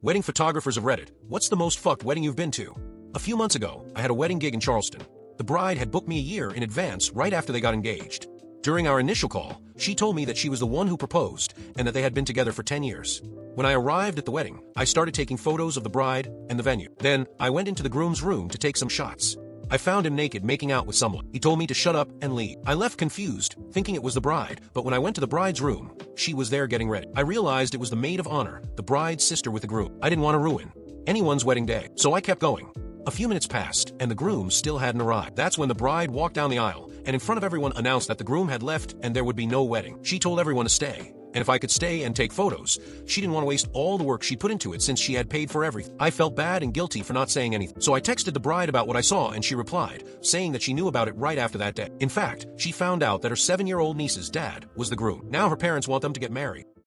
Wedding photographers of Reddit, what's the most fucked wedding you've been to? A few months ago, I had a wedding gig in Charleston. The bride had booked me a year in advance right after they got engaged. During our initial call, she told me that she was the one who proposed and that they had been together for 10 years. When I arrived at the wedding, I started taking photos of the bride and the venue. Then, I went into the groom's room to take some shots. I found him naked making out with someone. He told me to shut up and leave. I left confused, thinking it was the bride, but when I went to the bride's room, she was there getting ready. I realized it was the maid of honor, the bride's sister with the groom. I didn't want to ruin anyone's wedding day, so I kept going. A few minutes passed, and the groom still hadn't arrived. That's when the bride walked down the aisle, and in front of everyone announced that the groom had left and there would be no wedding. She told everyone to stay, and if I could stay and take photos, she didn't want to waste all the work she put into it since she had paid for everything. I felt bad and guilty for not saying anything, so I texted the bride about what I saw and she replied, saying that she knew about it right after that day. In fact, she found out that her 7-year-old niece's dad was the groom. Now her parents want them to get married.